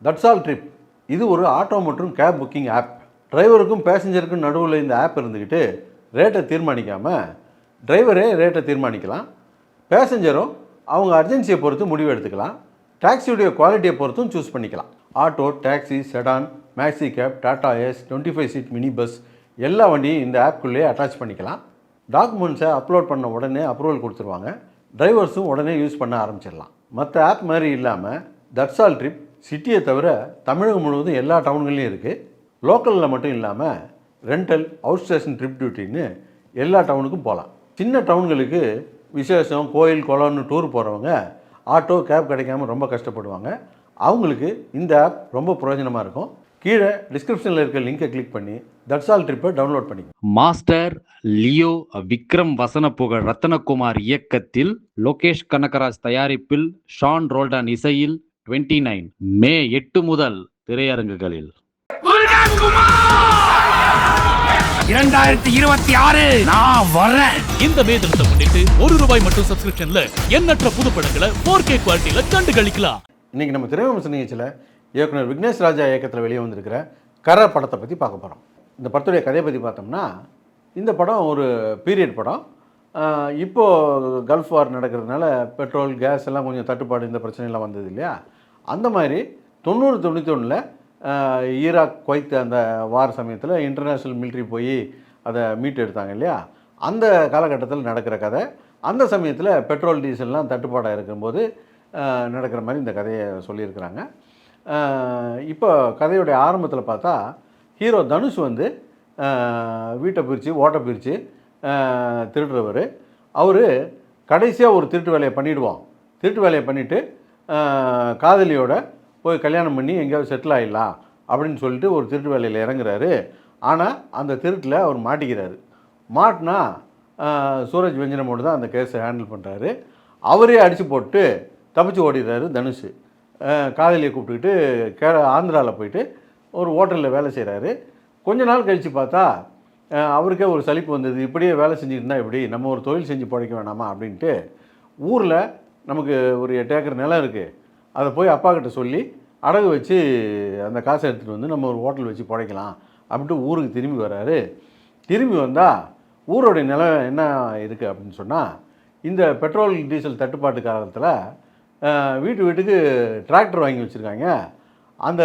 That's all trip இது ஒரு auto மற்றும் கேப் புக்கிங் ஆப். டிரைவருக்கும் பேசஞ்சருக்கும் நடுவில் இந்த ஆப் இருந்துக்கிட்டு ரேட்டை தீர்மானிக்காமல் டிரைவரே ரேட்டை தீர்மானிக்கலாம். பேசஞ்சரும் அவங்க அர்ஜென்சியை பொறுத்து முடிவு எடுத்துக்கலாம். டாக்ஸியுடைய குவாலிட்டியை பொறுத்தும் சூஸ் பண்ணிக்கலாம். Auto, taxi, sedan, maxi cab, Tata ace, 25 seat mini bus எல்லா வண்டியும் இந்த ஆப்குள்ளேயே அட்டாச் பண்ணிக்கலாம். டாக்குமெண்ட்ஸை அப்லோட் பண்ண உடனே அப்ரூவல் கொடுத்துருவாங்க. டிரைவர்ஸும் உடனே யூஸ் பண்ண ஆரம்பிச்சிடலாம். மற்ற ஆப் மாதிரி இல்லாமல் தட்ஸ் ஆல் ட்ரிப் சிட்டியை தவிர தமிழகம் முழுவதும் எல்லா டவுன்கள்லையும் இருக்குது. லோக்கலில் மட்டும் இல்லாமல் ரெண்டல், அவுட் ஸ்டேஷன் ட்ரிப் டியூட்டின்னு எல்லா டவுனுக்கும் போகலாம். சின்ன டவுன்களுக்கு விசேஷம், கோயில், குளம்னு டூர் போகிறவங்க ஆட்டோ, கேப் கிடைக்காம ரொம்ப கஷ்டப்படுவாங்க. அவங்களுக்கு இந்த ஆப் ரொம்ப பிரயோஜனமாக இருக்கும். கீழே டிஸ்கிரிப்ஷனில் இருக்க லிங்கை கிளிக் பண்ணி தட்ஸ் ஆல் ட்ரிப்பை டவுன்லோட் பண்ணிக்கோங்க. மாஸ்டர் லியோ விக்ரம் வசனப்புகழ் ரத்னகுமார் இயக்கத்தில் லோகேஷ் கனகராஜ் தயாரிப்பில் ஷான் ரோல்டன் இசையில் 29 மே 8 முதல் திரையரங்குகளில். 2026 நான் வரேன். இந்த மே தினத்தை முன்னிட்டு ₹1 மட்டும் சப்ஸ்கிரிப்ஷன்ல எண்ணற்ற புது படங்களை 4K குவாலிட்டியில கண்டு களிக்கலாம். இன்றைக்கி நம்ம திரைவிமர்சன நிகழ்ச்சியில் இயக்குனர் விக்னேஷ் ராஜா இயக்கத்தில் வெளியே வந்திருக்கிற கரை படத்தை பற்றி பார்க்க போகிறோம். இந்த படத்துடைய கதையை பற்றி பார்த்தோம்னா, இந்த படம் ஒரு பீரியட் படம். இப்போது கல்ஃப் வார் நடக்கிறதுனால பெட்ரோல், கேஸ் எல்லாம் கொஞ்சம் தட்டுப்பாடு, இந்த பிரச்சனைலாம் வந்தது இல்லையா? அந்த மாதிரி 90-91 ஈராக், குவைத் அந்த வார் சமயத்தில் இன்டர்நேஷ்னல் மிலிட்ரி போய் அதை மீட்டு எடுத்தாங்க இல்லையா? அந்த காலகட்டத்தில் நடக்கிற கதை. அந்த சமயத்தில் பெட்ரோல், டீசல்லாம் தட்டுப்பாடாக இருக்கும்போது நடக்கிற மாதிரி இந்த கதையை சொல்லியிருக்கிறாங்க. இப்போ கதையுடைய ஆரம்பத்தில் பார்த்தா ஹீரோ தனுஷ் வந்து வீட்டை பிரித்து, ஓட்டை பிரித்து திருடுறவர். அவர் கடைசியாக ஒரு திருட்டு வேலையை பண்ணிவிடுவோம். திருட்டு வேலையை பண்ணிவிட்டு காதலியோட போய் கல்யாணம் பண்ணி எங்கேயாவது செட்டில் ஆகிடலாம் அப்படின்னு சொல்லிட்டு ஒரு திருட்டு வேலையில் இறங்குறாரு. ஆனால் அந்த திருட்டில் அவர் மாட்டிக்கிறாரு. மாட்டினா சூரஜ் வெஞ்சனமோடு தான் அந்த கேஸை ஹேண்டில் பண்ணுறாரு. அவரே அடித்து போட்டு தப்பிச்சு ஓடிடுறாரு தனுஷ். காதலியை கூப்பிட்டுக்கிட்டு ஆந்திராவில் போயிட்டு ஒரு ஹோட்டலில் வேலை செய்கிறாரு. கொஞ்ச நாள் கழித்து பார்த்தா அவருக்கே ஒரு சலிப்பு வந்தது. இப்படியே வேலை செஞ்சுட்டு இருந்தால் இப்படி நம்ம ஒரு தொழில் செஞ்சு பிழைக்க வேணாமா அப்படின்ட்டு ஊரில் நமக்கு ஒரு 8 ஏக்கர் நிலம் இருக்குது, அதை போய் அப்பா கிட்ட சொல்லி அடகு வச்சு அந்த காசை எடுத்துகிட்டு வந்து நம்ம ஒரு ஹோட்டல் வச்சு பிழைக்கலாம் அப்படின்ட்டு ஊருக்கு திரும்பி வர்றாரு. திரும்பி வந்தால் ஊரோடைய நிலம் என்ன இருக்குது அப்படின்னு சொன்னால், இந்த பெட்ரோல், டீசல் தட்டுப்பாட்டு காலத்தில் வீட்டுக்கு டிராக்டர் வாங்கி வச்சுருக்காங்க. அந்த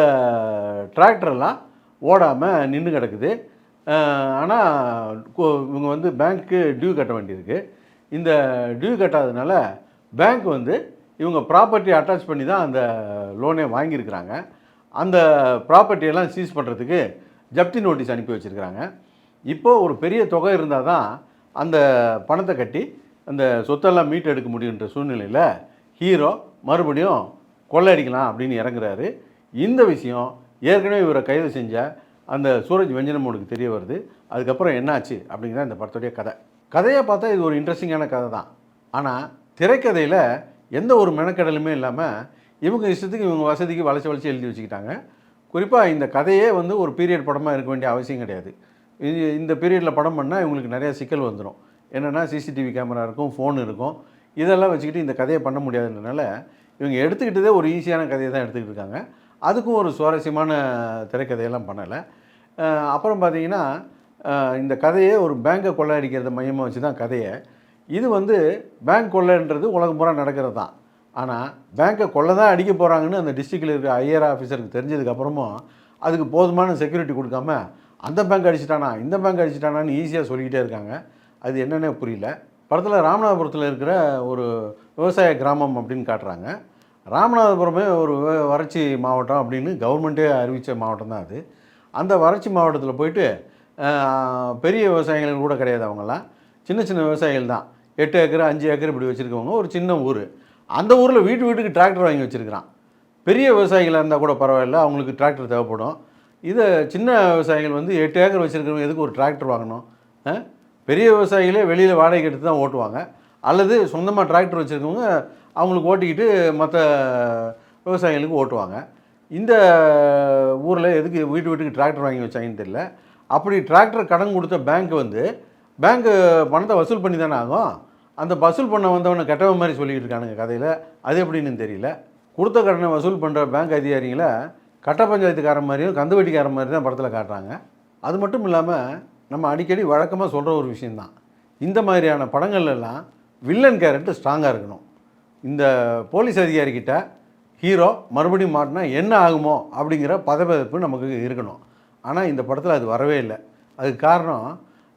டிராக்டரெல்லாம் ஓடாமல் நின்று கிடக்குது. ஆனால் இவங்க வந்து பேங்க்கு டியூ கட்ட வேண்டியிருக்கு. இந்த டியூ கட்டாததுனால பேங்க் வந்து இவங்க ப்ராப்பர்ட்டி அட்டாச் பண்ணி தான் அந்த லோனே வாங்கியிருக்கிறாங்க. அந்த ப்ராப்பர்ட்டியெல்லாம் சீஸ் பண்ணுறதுக்கு ஜப்தி நோட்டீஸ் அனுப்பி வச்சுருக்கிறாங்க. இப்போது ஒரு பெரிய தொகை இருந்தால் தான் அந்த பணத்தை கட்டி அந்த சொத்தெல்லாம் மீட்டு எடுக்க முடியுன்ற சூழ்நிலையில் ஹீரோ மறுபடியும் கொள்ளையடிக்கலாம் அப்படின்னு இறங்குறாரு. இந்த விஷயம் ஏற்கனவே இவரை கைது செஞ்ச அந்த சூரஜ் வெஞ்சனமோனுக்கு தெரிய வருது. அதுக்கப்புறம் என்னாச்சு அப்படிங்கிறத இந்த படத்துடைய கதை. கதையை பார்த்தா இது ஒரு இன்ட்ரெஸ்டிங்கான கதை தான். ஆனால் திரைக்கதையில் எந்த ஒரு மெனக்கடலுமே இல்லாமல் இவங்க இஷ்டத்துக்கு இவங்க வசதிக்கு வளைச்சி எழுதி வச்சுக்கிட்டாங்க. குறிப்பாக இந்த கதையே வந்து ஒரு பீரியட் படமாக இருக்க வேண்டிய அவசியம் கிடையாது. இந்த பீரியடில் படம் பண்ணால் இவங்களுக்கு நிறையா சிக்கல் வந்துடும். என்னென்னா சிசிடிவி கேமரா இருக்கும், ஃபோன் இருக்கும், இதெல்லாம் வச்சுக்கிட்டு இந்த கதையை பண்ண முடியாதுன்றனால இவங்க எடுத்துக்கிட்டதே ஒரு ஈஸியான கதையை தான் எடுத்துக்கிட்டு இருக்காங்க. அதுக்கும் ஒரு சுவாரஸ்யமான திரைக்கதையெல்லாம் பண்ணலை. அப்புறம் பார்த்திங்கன்னா இந்த கதையே ஒரு பேங்கை கொள்ளையடிக்கிறத மையமாக வச்சு தான் கதையை. இது வந்து பேங்க் கொள்ளைன்றது உலகம் பூரா நடக்கிறது தான். ஆனால் பேங்கை கொள்ளை தான் அடிக்க போகிறாங்கன்னு அந்த டிஸ்ட்ரிக்டில் இருக்கிற ஐஆர் ஆஃபீஸருக்கு தெரிஞ்சதுக்கப்புறமும் அதுக்கு போதுமான செக்யூரிட்டி கொடுக்காம அந்த பேங்க் அடிச்சிட்டானா, இந்த பேங்க் அடிச்சிட்டானான்னு ஈஸியாக சொல்லிக்கிட்டே இருக்காங்க. அது என்னென்னே புரியல. படத்தில் ராமநாதபுரத்தில் இருக்கிற ஒரு விவசாய கிராமம் அப்படின்னு காட்டுறாங்க. ராமநாதபுரமே ஒரு வறட்சி மாவட்டம் அப்படின்னு கவர்மெண்ட்டே அறிவித்த மாவட்டம் தான் அது. அந்த வறட்சி மாவட்டத்தில் போயிட்டு பெரிய விவசாயிகள் கூட கிடையாது, அவங்களாம் சின்ன சின்ன விவசாயிகள் தான். 8 ஏக்கர் 5 ஏக்கர் இப்படி வச்சுருக்கவங்க. ஒரு சின்ன ஊர். அந்த ஊரில் வீட்டுக்கு டிராக்டர் வாங்கி வச்சுருக்கிறான். பெரிய விவசாயிகளாக இருந்தால் கூட பரவாயில்ல, அவங்களுக்கு டிராக்டர் தேவைப்படும். இதை சின்ன விவசாயிகள் வந்து 8 ஏக்கர் வச்சுருக்கிறவங்க எதுக்கு ஒரு டிராக்டர் வாங்கணும்? பெரிய விவசாயிகளே வெளியில் வாடகை எடுத்து தான் ஓட்டுவாங்க. அல்லது சொந்தமாக டிராக்டர் வச்சுருக்கவங்க அவங்களுக்கு ஓட்டிக்கிட்டு மற்ற விவசாயிகளுக்கு ஓட்டுவாங்க. இந்த ஊரில் எதுக்கு வீட்டுக்கு டிராக்டர் வாங்கி வச்சாங்கன்னு தெரியல. அப்படி டிராக்டர் கடன் கொடுத்த பேங்க்கு பணத்தை வசூல் பண்ணி தானே ஆகும். அந்த வசூல் பண்ண வந்தவனை கெட்டவன் மாதிரி சொல்லிக்கிட்டு இருக்கானுங்க கதையில். அது எப்படின்னு தெரியல. கொடுத்த கடனை வசூல் பண்ணுற பேங்க் அதிகாரிகளை கட்ட பஞ்சாயத்துக்காரன் மாதிரியும் கந்து வெட்டிக்காரன் மாதிரி தான் படத்தில் காட்டுறாங்க. அது மட்டும் இல்லாமல் நம்ம அடிக்கடி வழக்கமாக சொல்கிற ஒரு விஷயந்தான், இந்த மாதிரியான படங்கள்லாம் வில்லன் கேரக்டர் ஸ்ட்ராங்காக இருக்கணும். இந்த போலீஸ் அதிகாரிக்கிட்ட ஹீரோ மறுபடியும் மாட்டினா என்ன ஆகுமோ அப்படிங்கிற பதப்பதப்பு நமக்கு இருக்கணும். ஆனால் இந்த படத்தில் அது வரவே இல்லை. அதுக்கு காரணம்,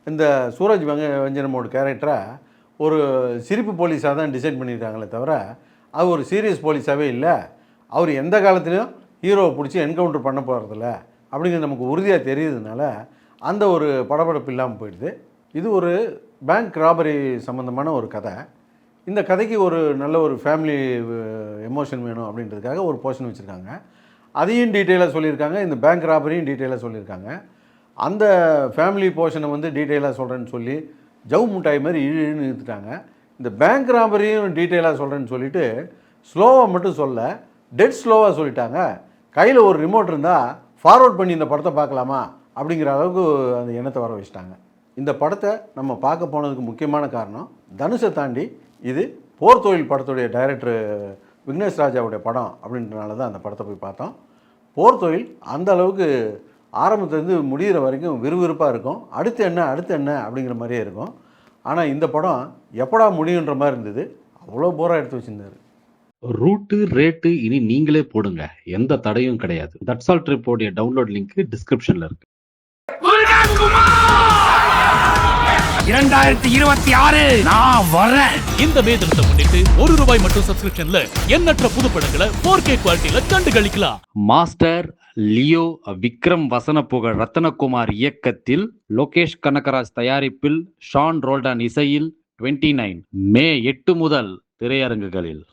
இந்த சூரஜ் வெஞ்சனமோட கேரக்டரை ஒரு சிரிப்பு போலீஸாக தான் டிசைன் பண்ணியிருக்காங்களே தவிர அது ஒரு சீரியஸ் போலீஸாகவே இல்லை. அவர் எந்த காலத்துலேயும் ஹீரோவை பிடிச்சி என்கவுண்டர் பண்ண போகிறதில்ல அப்படிங்கிறது நமக்கு உறுதியாக தெரியுதுனால அந்த ஒரு படபடப்பு இல்லாமல் போயிடுது. இது ஒரு பேங்க் ராபரி சம்மந்தமான ஒரு கதை. இந்த கதைக்கு ஒரு நல்ல ஒரு ஃபேமிலி எமோஷன் வேணும் அப்படின்றதுக்காக ஒரு போர்ஷன் வச்சுருக்காங்க. அதையும் டீட்டெயிலாக சொல்லியிருக்காங்க, இந்த பேங்க் ராபரியும் டீட்டெயிலாக சொல்லியிருக்காங்க. அந்த ஃபேமிலி போர்ஷனை வந்து டீட்டெயிலாக சொல்கிறேன்னு சொல்லி ஜவு முட்டாய் மாதிரி இழுன்னு இழுத்துட்டாங்க. இந்த பேங்க் ராபரியும் டீட்டெயிலாக சொல்கிறேன்னு சொல்லிவிட்டு ஸ்லோவாக மட்டும் சொல்ல, டெட் ஸ்லோவாக சொல்லிட்டாங்க. கையில் ஒரு ரிமோட் இருந்தால் ஃபார்வர்ட் பண்ணி இந்த படத்தை பார்க்கலாமா அப்படிங்கிற அளவுக்கு அந்த எண்ணத்தை வர வச்சுட்டாங்க. இந்த படத்தை நம்ம பார்க்க போனதுக்கு முக்கியமான காரணம், தனுஷை தாண்டி இது போர் தொழில் படத்துடைய டைரக்டர் விக்னேஷ் ராஜாவுடைய படம் அப்படின்றனால தான் அந்த படத்தை போய் பார்த்தோம். போர் தொழில் அந்த அளவுக்கு ஆரம்பத்துலேருந்து முடிகிற வரைக்கும் விறுவிறுப்பாக இருக்கும். அடுத்து என்ன அப்படிங்கிற மாதிரியே இருக்கும். ஆனால் இந்த படம் எப்படா முடியுன்ற மாதிரி இருந்தது. அவ்வளோ போராக எடுத்து வச்சுருந்தார். ரூட்டு ரேட்டு இனி நீங்களே போடுங்க, எந்த தடையும் கிடையாது. தட்ஸ் ஆல் ட்ரிப்போடைய டவுன்லோட் லிங்க் டிஸ்கிரிப்ஷன்ல இருக்கு. 2026 நான் வரேன். இந்த மே தினத்தை முன்னிட்டு ₹1 மட்டும் சப்ஸ்கிரிப்ஷன்ல எண்ணற்ற புதுப்படங்களை 4K குவாலிட்டியில கண்டு களிக்கலாம். மாஸ்டர் லியோ விக்ரம் வசன புகழ் ரத்னகுமார் இயக்கத்தில் லோகேஷ் கனகராஜ் தயாரிப்பில் ஷான் ரோல்டன் இசையில் 29 மே 8 முதல் திரையரங்குகளில்.